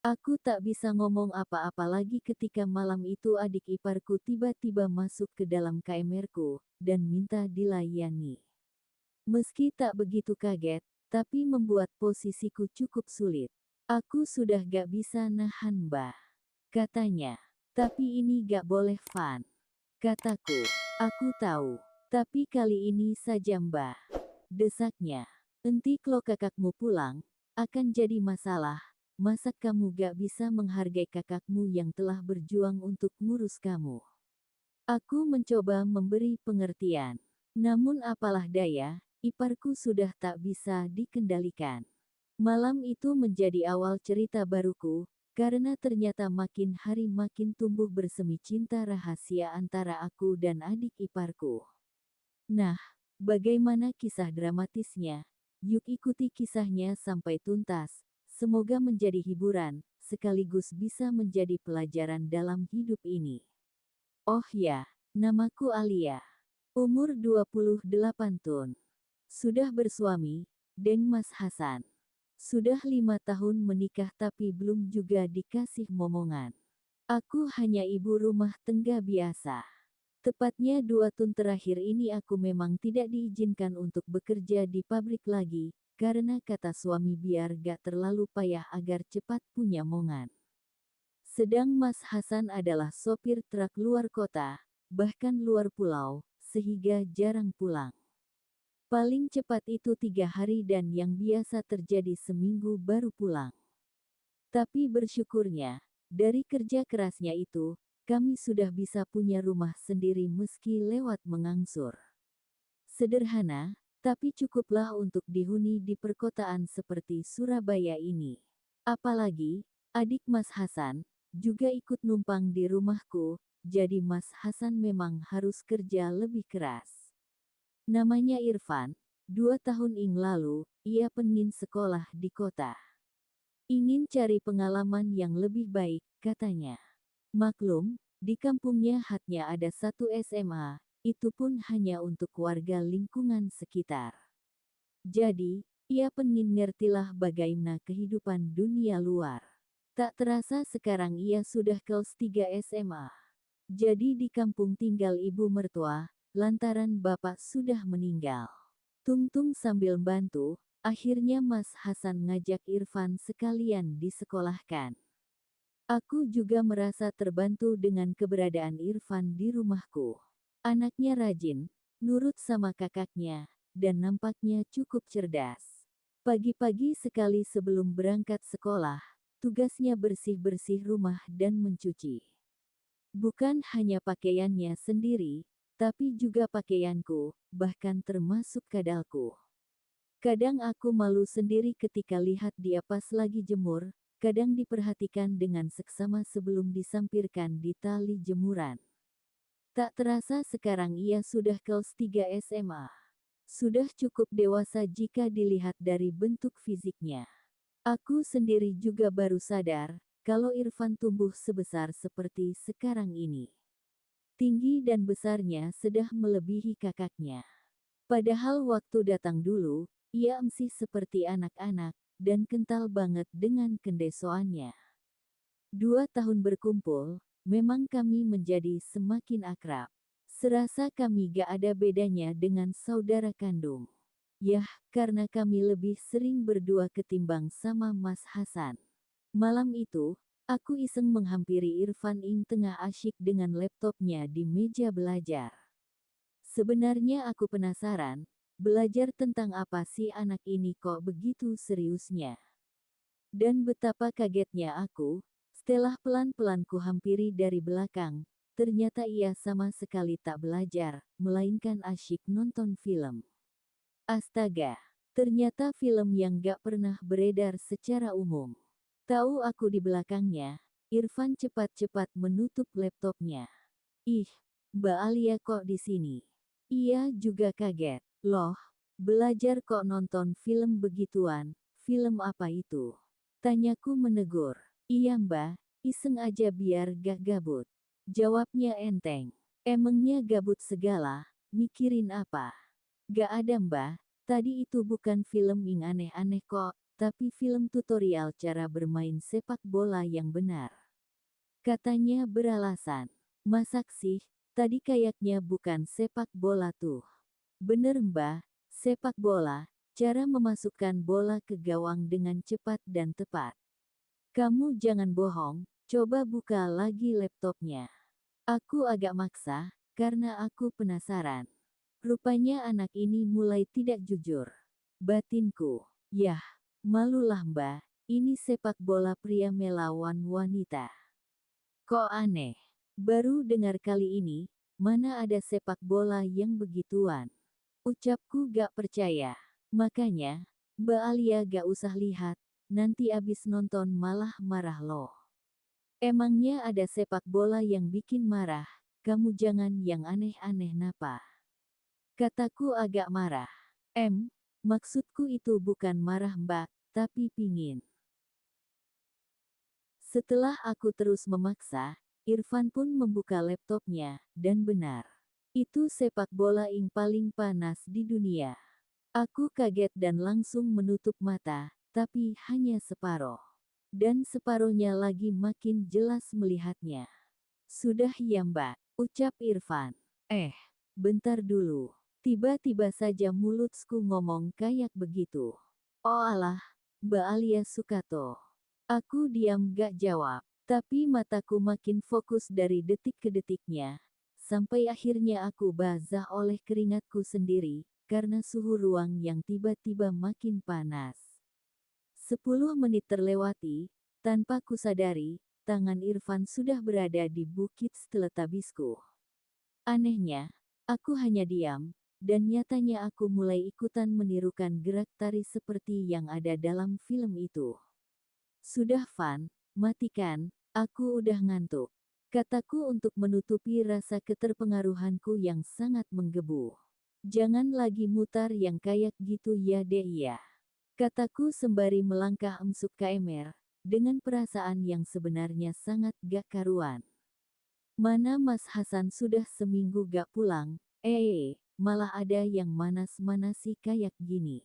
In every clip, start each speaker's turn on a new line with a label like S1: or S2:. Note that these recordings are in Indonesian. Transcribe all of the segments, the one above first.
S1: Aku tak bisa ngomong apa-apa lagi ketika malam itu adik iparku tiba-tiba masuk ke dalam kamarku dan minta dilayani. Meski tak begitu kaget, tapi membuat posisiku cukup sulit. Aku sudah gak bisa nahan bah, katanya. Tapi ini gak boleh Van, kataku. Aku tahu, tapi kali ini saja mbah, desaknya. Nanti kalau kakakmu pulang, akan jadi masalah. Masa kamu gak bisa menghargai kakakmu yang telah berjuang untuk ngurus kamu? Aku mencoba memberi pengertian. Namun apalah daya, iparku sudah tak bisa dikendalikan. Malam itu menjadi awal cerita baruku, karena ternyata makin hari makin tumbuh bersemi cinta rahasia antara aku dan adik iparku. Nah, bagaimana kisah dramatisnya? Yuk ikuti kisahnya sampai tuntas. Semoga menjadi hiburan, sekaligus bisa menjadi pelajaran dalam hidup ini. Oh ya, namaku Alia. Umur 28 tahun. Sudah bersuami, Deng Mas Hasan. Sudah 5 tahun menikah tapi belum juga dikasih momongan. Aku hanya ibu rumah tangga biasa. Tepatnya 2 tahun terakhir ini aku memang tidak diizinkan untuk bekerja di pabrik lagi, karena kata suami biar gak terlalu payah agar cepat punya mongan. Sedang Mas Hasan adalah sopir truk luar kota, bahkan luar pulau, sehingga jarang pulang. Paling cepat itu 3 hari dan yang biasa terjadi seminggu baru pulang. Tapi bersyukurnya, dari kerja kerasnya itu, kami sudah bisa punya rumah sendiri meski lewat mengangsur. Sederhana, tapi cukuplah untuk dihuni di perkotaan seperti Surabaya ini. Apalagi, adik Mas Hasan, juga ikut numpang di rumahku, jadi Mas Hasan memang harus kerja lebih keras. Namanya Irfan, 2 tahun yang lalu, ia pengen sekolah di kota. Ingin cari pengalaman yang lebih baik, katanya. Maklum, di kampungnya hanya ada satu SMA, itu pun hanya untuk warga lingkungan sekitar. Jadi, ia pengen ngertilah bagaimana kehidupan dunia luar. Tak terasa sekarang ia sudah kelas 3 SMA. Jadi di kampung tinggal ibu mertua, lantaran bapak sudah meninggal. Tung-tung sambil bantu, akhirnya Mas Hasan ngajak Irfan sekalian disekolahkan. Aku juga merasa terbantu dengan keberadaan Irfan di rumahku. Anaknya rajin, nurut sama kakaknya, dan nampaknya cukup cerdas. Pagi-pagi sekali sebelum berangkat sekolah, tugasnya bersih-bersih rumah dan mencuci. Bukan hanya pakaiannya sendiri, tapi juga pakaianku, bahkan termasuk kadalku. Kadang aku malu sendiri ketika lihat dia pas lagi jemur, kadang diperhatikan dengan seksama sebelum disampirkan di tali jemuran. Tak terasa sekarang ia sudah kelas 3 SMA. Sudah cukup dewasa jika dilihat dari bentuk fisiknya. Aku sendiri juga baru sadar, kalau Irfan tumbuh sebesar seperti sekarang ini. Tinggi dan besarnya sudah melebihi kakaknya. Padahal waktu datang dulu, ia masih seperti anak-anak, dan kental banget dengan kendesoannya. 2 tahun berkumpul, memang kami menjadi semakin akrab. Serasa kami gak ada bedanya dengan saudara kandung. Yah, karena kami lebih sering berdua ketimbang sama Mas Hasan. Malam itu, aku iseng menghampiri Irfan yang tengah asyik dengan laptopnya di meja belajar. Sebenarnya aku penasaran, belajar tentang apa sih anak ini kok begitu seriusnya. Dan betapa kagetnya aku, setelah pelan-pelan ku hampiri dari belakang, ternyata ia sama sekali tak belajar, melainkan asyik nonton film. Astaga, ternyata film yang gak pernah beredar secara umum. Tahu aku di belakangnya, Irfan cepat-cepat menutup laptopnya. Ih, Mbak Alia kok di sini? Ia juga kaget. Loh, belajar kok nonton film begituan, film apa itu? Tanyaku menegur. Iya mbak, iseng aja biar gak gabut. Jawabnya enteng. Emangnya gabut segala, mikirin apa? Gak ada mbak, tadi itu bukan film yang aneh-aneh kok, tapi film tutorial cara bermain sepak bola yang benar. Katanya beralasan. Masak sih, tadi kayaknya bukan sepak bola tuh. Bener mbah, sepak bola, cara memasukkan bola ke gawang dengan cepat dan tepat. Kamu jangan bohong, coba buka lagi laptopnya. Aku agak maksa, karena aku penasaran. Rupanya anak ini mulai tidak jujur. Batinku, yah, malulah mbah, ini sepak bola pria melawan wanita. Kok aneh? Baru dengar kali ini, mana ada sepak bola yang begituan. Ucapku gak percaya. Makanya, Mbak Alia gak usah lihat, nanti abis nonton malah marah loh. Emangnya ada sepak bola yang bikin marah, kamu jangan yang aneh-aneh napa. Kataku agak marah. Maksudku itu bukan marah mbak, tapi pingin. Setelah aku terus memaksa, Irfan pun membuka laptopnya, dan benar. Itu sepak bola yang paling panas di dunia. Aku kaget dan langsung menutup mata, tapi hanya separoh. Dan separohnya lagi makin jelas melihatnya. Sudah ya mbak, ucap Irfan. Bentar dulu. Tiba-tiba saja mulutku ngomong kayak begitu. Oh alah, Mbak Alia Sukato. Aku diam gak jawab, tapi mataku makin fokus dari detik ke detiknya. Sampai akhirnya aku basah oleh keringatku sendiri, karena suhu ruang yang tiba-tiba makin panas. 10 menit terlewati, tanpa kusadari, tangan Irfan sudah berada di bukit Teletabisku. Anehnya, aku hanya diam, dan nyatanya aku mulai ikutan menirukan gerak tari seperti yang ada dalam film itu. Sudah Van, matikan, aku udah ngantuk. Kataku untuk menutupi rasa keterpengaruhanku yang sangat menggebu. Jangan lagi mutar yang kayak gitu ya deh ya. Kataku sembari melangkah emsuk KMR, dengan perasaan yang sebenarnya sangat gak karuan. Mana Mas Hasan sudah seminggu gak pulang, malah ada yang manas-manasi kayak gini.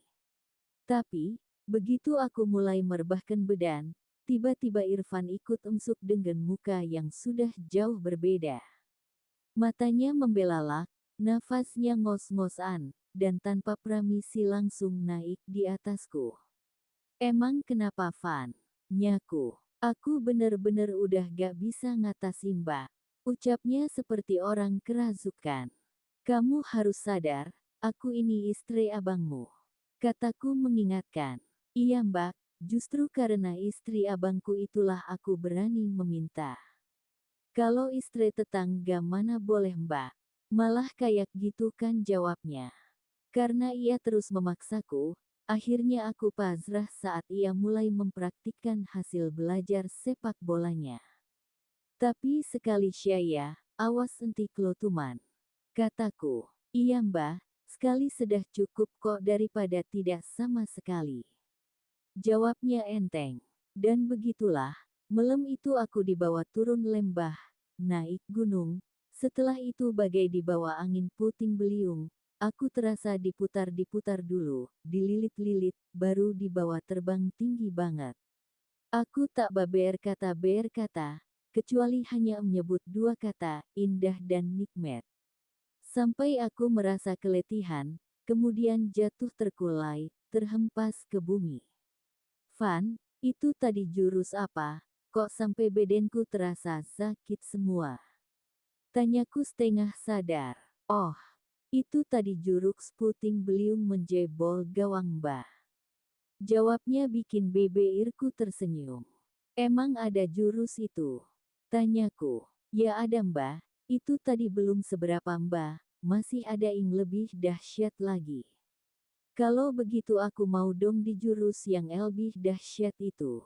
S1: Tapi, begitu aku mulai merebahkan bedan, tiba-tiba Irfan ikut emsuk dengan muka yang sudah jauh berbeda. Matanya membelalak, nafasnya ngos-ngosan, dan tanpa pramisi langsung naik di atasku. Emang kenapa Van? Nyaku. Aku bener-bener udah gak bisa ngatasi mbak. Ucapnya seperti orang kerasukan. Kamu harus sadar, aku ini istri abangmu. Kataku mengingatkan. Iya mbak, justru karena istri abangku itulah aku berani meminta. Kalau istri tetangga mana boleh mbak. Malah kayak gitu kan jawabnya. Karena ia terus memaksaku, akhirnya aku pasrah saat ia mulai mempraktikkan hasil belajar sepak bolanya. Tapi sekali Syaya, awas enti klotuman. Kataku, iya mbah, sekali sudah cukup kok daripada tidak sama sekali. Jawabnya enteng. Dan begitulah, malam itu aku dibawa turun lembah, naik gunung, setelah itu bagai dibawa angin puting beliung, aku terasa diputar-diputar dulu, dililit-lilit, baru dibawa terbang tinggi banget. Aku tak berkata, kecuali hanya menyebut dua kata, indah dan nikmat. Sampai aku merasa keletihan, kemudian jatuh terkulai, terhempas ke bumi. Van, itu tadi jurus apa? Kok sampai badanku terasa sakit semua? Tanyaku setengah sadar. Oh, itu tadi jurus puting beliung menjebol gawang mbah. Jawabnya bikin bebeirku tersenyum. Emang ada jurus itu? Tanyaku. Ya ada mbah, itu tadi belum seberapa mbah, masih ada yang lebih dahsyat lagi. Kalau begitu aku mau dong di jurus yang lebih dahsyat itu.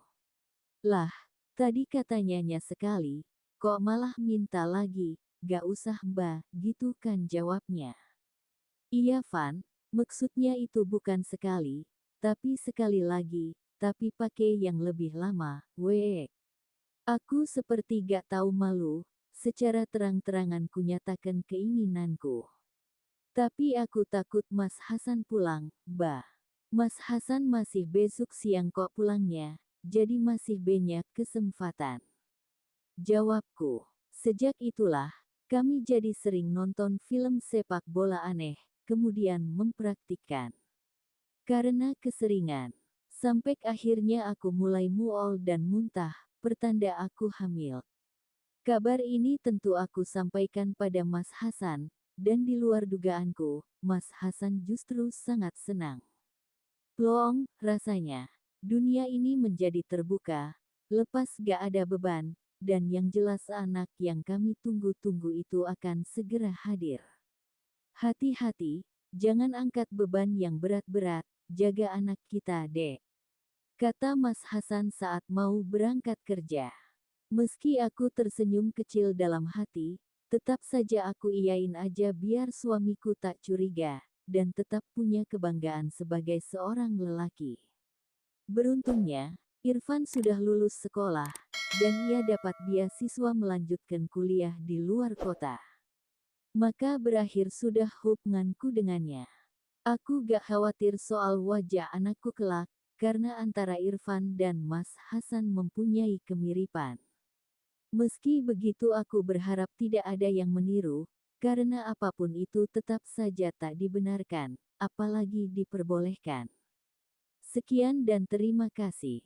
S1: Lah, tadi katanya sekali, kok malah minta lagi, gak usah mbah, gitu kan jawabnya. Iya Van, maksudnya itu bukan sekali, tapi sekali lagi, tapi pakai yang lebih lama, weh. Aku seperti gak tahu malu, secara terang-terangan kunyatakan keinginanku. Tapi aku takut Mas Hasan pulang, mbah. Mas Hasan masih besok siang kok pulangnya, jadi masih banyak kesempatan. Jawabku. Sejak itulah, kami jadi sering nonton film sepak bola aneh, kemudian mempraktikkan. Karena keseringan, sampai akhirnya aku mulai mual dan muntah, pertanda aku hamil. Kabar ini tentu aku sampaikan pada Mas Hasan, dan di luar dugaanku, Mas Hasan justru sangat senang. Plong, rasanya. Dunia ini menjadi terbuka, lepas gak ada beban, dan yang jelas anak yang kami tunggu-tunggu itu akan segera hadir. Hati-hati, jangan angkat beban yang berat-berat, jaga anak kita dek. Kata Mas Hasan saat mau berangkat kerja. Meski aku tersenyum kecil dalam hati, tetap saja aku iyain aja biar suamiku tak curiga, dan tetap punya kebanggaan sebagai seorang lelaki. Beruntungnya, Irfan sudah lulus sekolah, dan ia dapat beasiswa melanjutkan kuliah di luar kota. Maka berakhir sudah hubunganku dengannya. Aku gak khawatir soal wajah anakku kelak, karena antara Irfan dan Mas Hasan mempunyai kemiripan. Meski begitu aku berharap tidak ada yang meniru, karena apapun itu tetap saja tak dibenarkan, apalagi diperbolehkan. Sekian dan terima kasih.